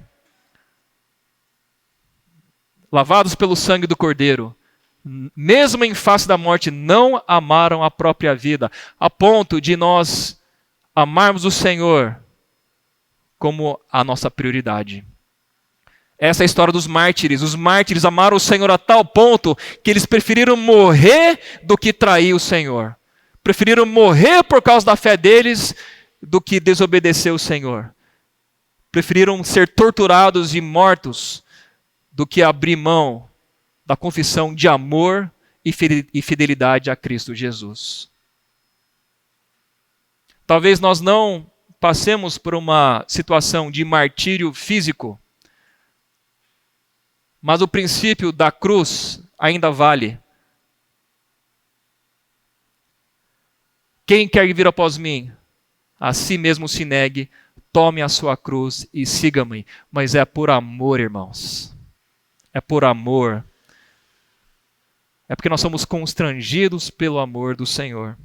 Lavados pelo sangue do Cordeiro. Mesmo em face da morte, não amaram a própria vida. A ponto de nós amarmos o Senhor como a nossa prioridade. Essa é a história dos mártires. Os mártires amaram o Senhor a tal ponto que eles preferiram morrer do que trair o Senhor. Preferiram morrer por causa da fé deles do que desobedecer o Senhor. Preferiram ser torturados e mortos do que abrir mão da confissão de amor e fidelidade a Cristo Jesus. Talvez nós não passemos por uma situação de martírio físico, mas o princípio da cruz ainda vale. Quem quer vir após mim, a si mesmo se negue, tome a sua cruz e siga-me. Mas é por amor, irmãos. É por amor. É porque nós somos constrangidos pelo amor do Senhor.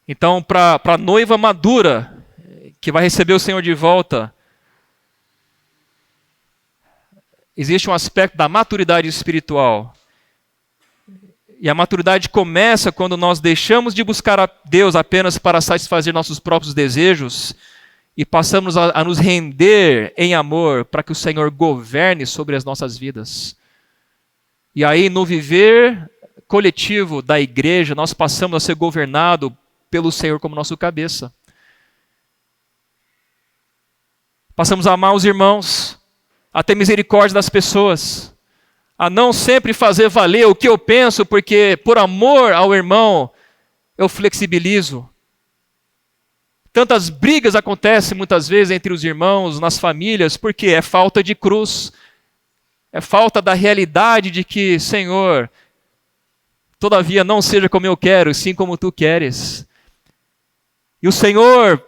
Então, para a noiva madura, que vai receber o Senhor de volta, existe um aspecto da maturidade espiritual. E a maturidade começa quando nós deixamos de buscar a Deus apenas para satisfazer nossos próprios desejos e passamos a nos render em amor para que o Senhor governe sobre as nossas vidas. E aí, no viver coletivo da igreja, nós passamos a ser governados pelo Senhor como nosso cabeça. Passamos a amar os irmãos, a ter misericórdia das pessoas, a não sempre fazer valer o que eu penso, porque por amor ao irmão eu flexibilizo. Tantas brigas acontecem muitas vezes entre os irmãos, nas famílias, porque é falta de cruz, é falta da realidade de que, Senhor, todavia não seja como eu quero, sim como tu queres. E o Senhor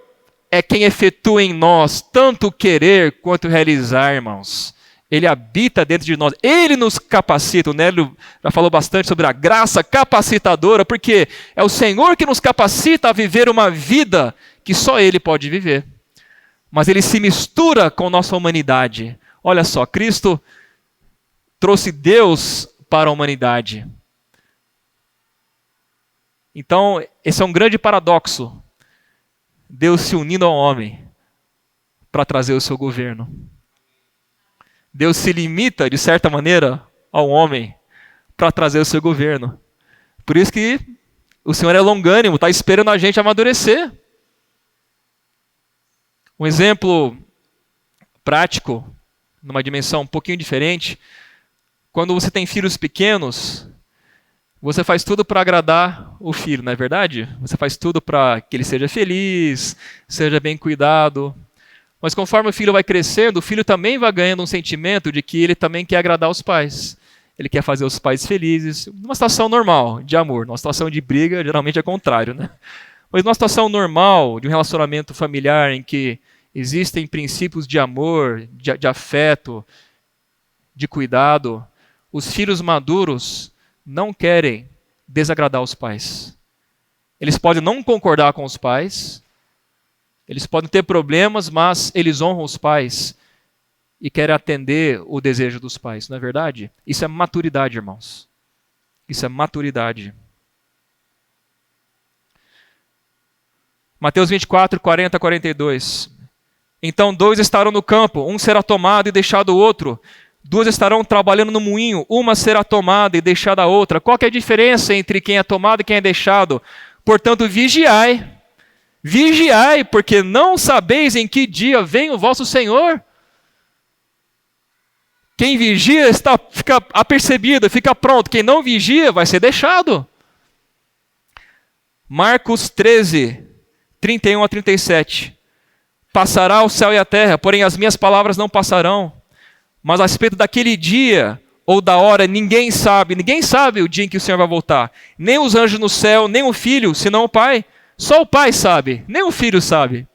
é quem efetua em nós tanto querer quanto realizar, irmãos. Ele habita dentro de nós, Ele nos capacita. O Nélio já falou bastante sobre a graça capacitadora, porque é o Senhor que nos capacita a viver uma vida que só Ele pode viver. Mas Ele se mistura com nossa humanidade. Olha só, Cristo trouxe Deus para a humanidade. Então, esse é um grande paradoxo. Deus se unindo ao homem para trazer o seu governo. Deus se limita, de certa maneira, ao homem para trazer o seu governo. Por isso que o Senhor é longânimo, está esperando a gente amadurecer. Um exemplo prático, numa dimensão um pouquinho diferente, quando você tem filhos pequenos, você faz tudo para agradar o filho, não é verdade? Você faz tudo para que ele seja feliz, seja bem cuidado. Mas conforme o filho vai crescendo, o filho também vai ganhando um sentimento de que ele também quer agradar os pais. Ele quer fazer os pais felizes. Numa situação normal de amor. Numa situação de briga, geralmente é contrário, né? Mas numa situação normal, de um relacionamento familiar em que existem princípios de amor, de afeto, de cuidado, os filhos maduros não querem desagradar os pais. Eles podem não concordar com os pais, eles podem ter problemas, mas eles honram os pais e querem atender o desejo dos pais, não é verdade? Isso é maturidade, irmãos. Isso é maturidade. Mateus 24, 40 a 42. Então 2 estarão no campo, um será tomado e deixado o outro. 2 estarão trabalhando no moinho, uma será tomada e deixada a outra. Qual que é a diferença entre quem é tomado e quem é deixado? Portanto, vigiai. Vigiai, porque não sabeis em que dia vem o vosso Senhor. Quem vigia fica apercebido, fica pronto. Quem não vigia vai ser deixado. Marcos 13, 31 a 37. Passará o céu e a terra, porém as minhas palavras não passarão. Mas a respeito daquele dia ou da hora, ninguém sabe o dia em que o Senhor vai voltar. Nem os anjos no céu, nem o Filho, senão o Pai. Só o Pai sabe, nem o Filho sabe.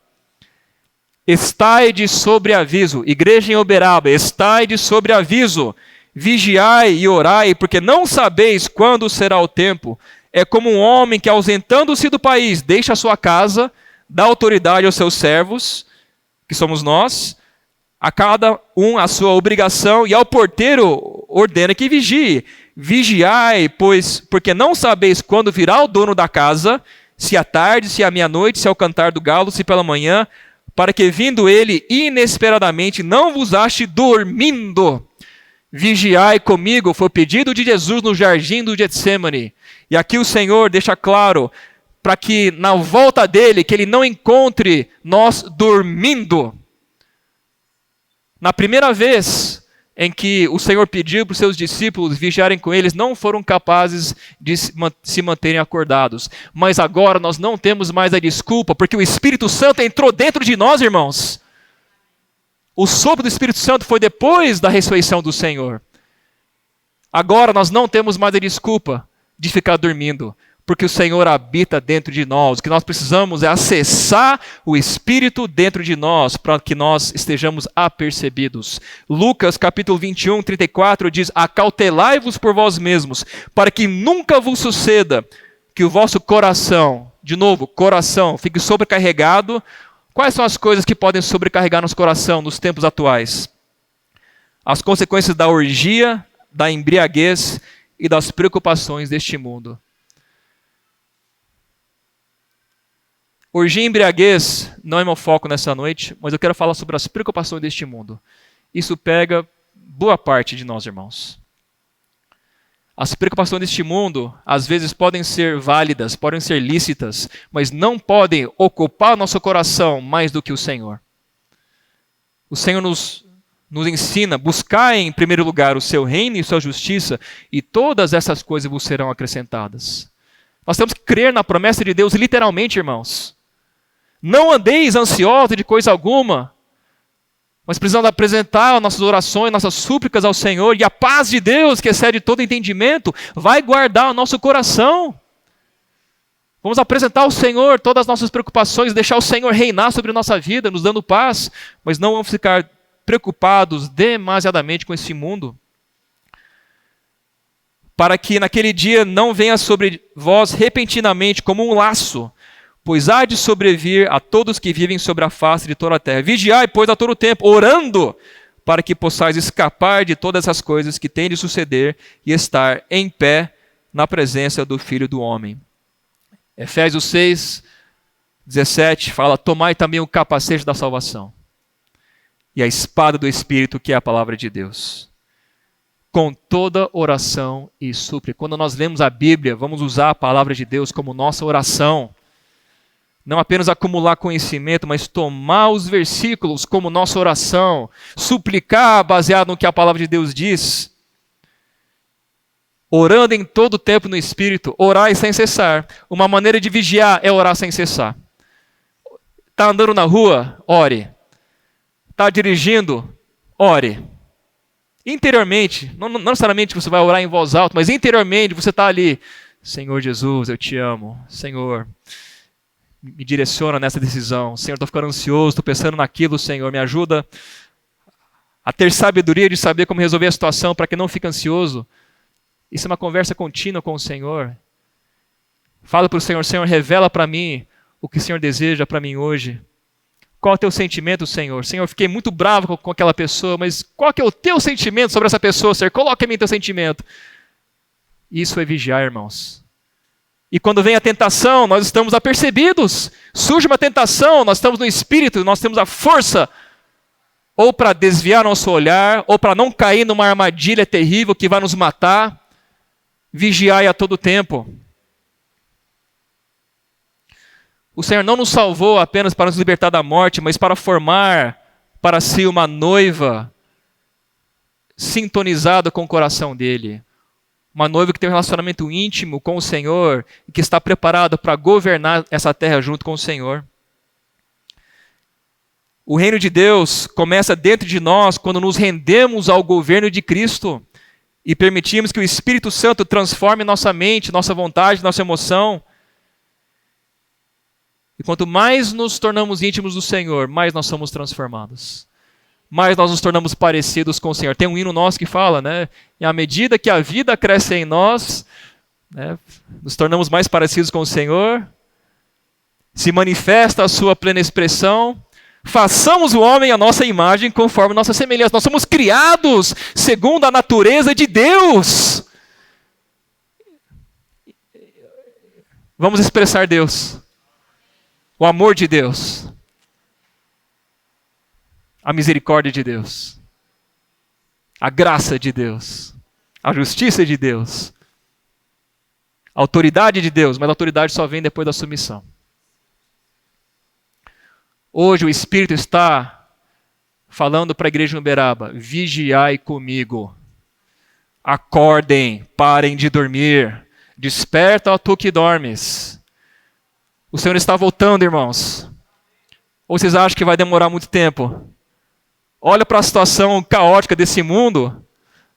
Estai de sobreaviso, igreja em Uberaba, estai de sobreaviso. Vigiai e orai, porque não sabeis quando será o tempo. É como um homem que, ausentando-se do país, deixa a sua casa, dá autoridade aos seus servos, que somos nós, a cada um a sua obrigação, e ao porteiro ordena que vigie. Vigiai, porque não sabeis quando virá o dono da casa, se à tarde, se à meia-noite, se ao cantar do galo, se pela manhã, para que vindo ele inesperadamente não vos ache dormindo. Vigiai comigo, foi o pedido de Jesus no jardim do Getsêmani. E aqui o Senhor deixa claro, para que na volta dele, que ele não encontre nós dormindo. Na primeira vez em que o Senhor pediu para os seus discípulos vigiarem com eles, não foram capazes de se manterem acordados. Mas agora nós não temos mais a desculpa, porque o Espírito Santo entrou dentro de nós, irmãos. O sopro do Espírito Santo foi depois da ressurreição do Senhor. Agora nós não temos mais a desculpa de ficar dormindo, porque o Senhor habita dentro de nós. O que nós precisamos é acessar o Espírito dentro de nós, para que nós estejamos apercebidos. Lucas capítulo 21, 34 diz: acautelai-vos por vós mesmos, para que nunca vos suceda que o vosso coração, de novo, coração, fique sobrecarregado. Quais são as coisas que podem sobrecarregar nosso coração nos tempos atuais? as consequências da orgia, da embriaguez e das preocupações deste mundo. Orgia e embriaguez não é meu foco nessa noite, mas eu quero falar sobre as preocupações deste mundo. Isso pega boa parte de nós, irmãos. As preocupações deste mundo, às vezes, podem ser válidas, podem ser lícitas, mas não podem ocupar nosso coração mais do que o Senhor. O Senhor nos ensina a buscar em primeiro lugar o seu reino e sua justiça, e todas essas coisas vos serão acrescentadas. Nós temos que crer na promessa de Deus literalmente, irmãos. Não andeis ansiosos de coisa alguma, mas precisamos apresentar nossas orações, nossas súplicas ao Senhor, e a paz de Deus, que excede todo entendimento, vai guardar o nosso coração. Vamos apresentar ao Senhor todas as nossas preocupações, deixar o Senhor reinar sobre a nossa vida, nos dando paz, mas não vamos ficar preocupados demasiadamente com esse mundo, para que naquele dia não venha sobre vós repentinamente como um laço, pois há de sobrevir a todos que vivem sobre a face de toda a terra. Vigiai, pois, a todo tempo, orando, para que possais escapar de todas essas coisas que têm de suceder e estar em pé na presença do Filho do Homem. Efésios 6, 17 fala: tomai também o capacete da salvação e a espada do Espírito, que é a palavra de Deus, com toda oração e súplica. Quando nós lemos a Bíblia, vamos usar a palavra de Deus como nossa oração. Não apenas acumular conhecimento, mas tomar os versículos como nossa oração, suplicar baseado no que a palavra de Deus diz, orando em todo o tempo no Espírito, orar sem cessar. Uma maneira de vigiar é orar sem cessar. Está andando na rua? Ore. Está dirigindo? Ore. Interiormente, não necessariamente você vai orar em voz alta, mas interiormente você está ali: Senhor Jesus, eu te amo. Senhor, me direciona nessa decisão. Senhor, estou ficando ansioso, estou pensando naquilo. Senhor, me ajuda a ter sabedoria de saber como resolver a situação para que não fique ansioso. Isso é uma conversa contínua com o Senhor. Fala para o Senhor: Senhor, revela para mim o que o Senhor deseja para mim hoje. Qual é o teu sentimento, Senhor? Senhor, eu fiquei muito bravo com aquela pessoa, mas qual que é o teu sentimento sobre essa pessoa, Senhor? Coloca em mim teu sentimento. Isso é vigiar, irmãos. E quando vem a tentação, nós estamos apercebidos. Surge uma tentação, nós estamos no Espírito, nós temos a força ou para desviar nosso olhar, ou para não cair numa armadilha terrível que vai nos matar. Vigiai a todo tempo. O Senhor não nos salvou apenas para nos libertar da morte, mas para formar para si uma noiva sintonizada com o coração dele. Uma noiva que tem um relacionamento íntimo com o Senhor e que está preparada para governar essa terra junto com o Senhor. O reino de Deus começa dentro de nós quando nos rendemos ao governo de Cristo e permitimos que o Espírito Santo transforme nossa mente, nossa vontade, nossa emoção. E quanto mais nos tornamos íntimos do Senhor, mais nós somos transformados. Mais nós nos tornamos parecidos com o Senhor. Tem um hino nosso que fala, né? E à medida que a vida cresce em nós, né, nos tornamos mais parecidos com o Senhor, se manifesta a sua plena expressão. Façamos o homem à nossa imagem, conforme nossa semelhança. Nós somos criados segundo a natureza de Deus. Vamos expressar Deus. O amor de Deus. A misericórdia de Deus, a graça de Deus, a justiça de Deus, a autoridade de Deus, mas a autoridade só vem depois da submissão. Hoje o Espírito está falando para a igreja de Uberaba: vigiai comigo, acordem, parem de dormir, desperta, ó tu que dormes. O Senhor está voltando, irmãos. Ou vocês acham que vai demorar muito tempo? Olha para a situação caótica desse mundo,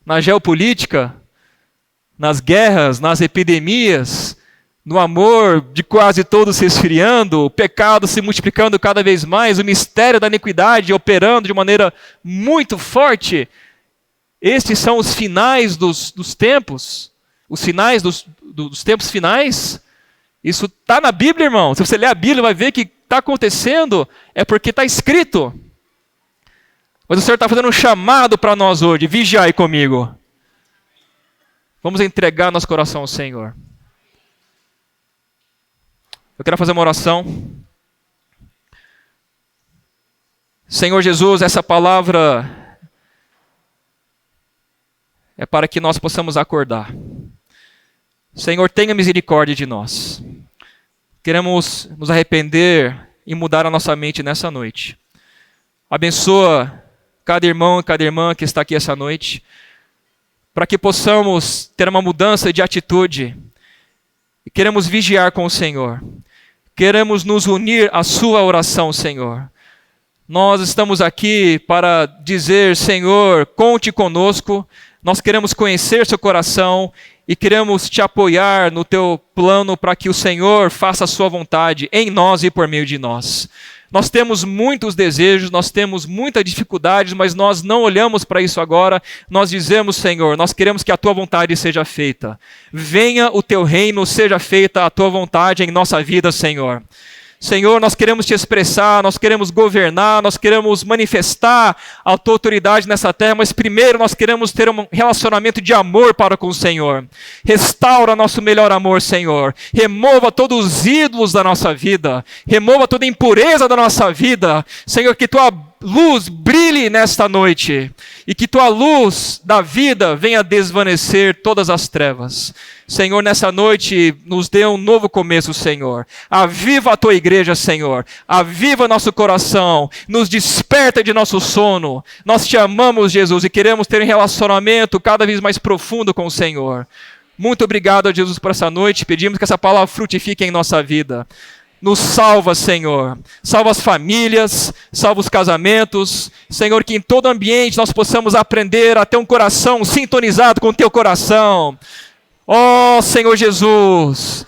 na geopolítica, nas guerras, nas epidemias, no amor de quase todos se esfriando, o pecado se multiplicando cada vez mais, o mistério da iniquidade operando de maneira muito forte. Estes são os finais dos tempos, os finais dos tempos finais. Isso está na Bíblia, irmão. Se você ler a Bíblia, vai ver que está acontecendo, é porque está escrito. Mas o Senhor está fazendo um chamado para nós hoje. Vigiai comigo. Vamos entregar nosso coração ao Senhor. Eu quero fazer uma oração. Senhor Jesus, essa palavra é para que nós possamos acordar. Senhor, tenha misericórdia de nós. Queremos nos arrepender e mudar a nossa mente nessa noite. Abençoa cada irmão e cada irmã que está aqui essa noite, para que possamos ter uma mudança de atitude. E queremos vigiar com o Senhor. Queremos nos unir à sua oração, Senhor. Nós estamos aqui para dizer, Senhor, conte conosco. Nós queremos conhecer seu coração e queremos te apoiar no teu plano para que o Senhor faça a sua vontade em nós e por meio de nós. Nós temos muitos desejos, nós temos muitas dificuldades, mas nós não olhamos para isso agora. Nós dizemos, Senhor, nós queremos que a tua vontade seja feita. Venha o teu reino, seja feita a tua vontade em nossa vida, Senhor. Senhor, nós queremos te expressar, nós queremos governar, nós queremos manifestar a tua autoridade nessa terra, mas primeiro nós queremos ter um relacionamento de amor para com o Senhor. Restaura nosso melhor amor, Senhor. Remova todos os ídolos da nossa vida. Remova toda a impureza da nossa vida. Senhor, que tua luz brilhe nesta noite e que tua luz da vida venha desvanecer todas as trevas. Senhor, nessa noite nos dê um novo começo, Senhor. Aviva a tua igreja, Senhor. Aviva nosso coração. Nos desperta de nosso sono. Nós te amamos, Jesus, e queremos ter um relacionamento cada vez mais profundo com o Senhor. Muito obrigado, Jesus, por essa noite. Pedimos que essa palavra frutifique em nossa vida. Nos salva, Senhor. Salva as famílias, salva os casamentos. Senhor, que em todo ambiente nós possamos aprender a ter um coração sintonizado com o teu coração. Ó, Senhor Jesus.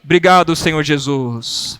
Obrigado, Senhor Jesus.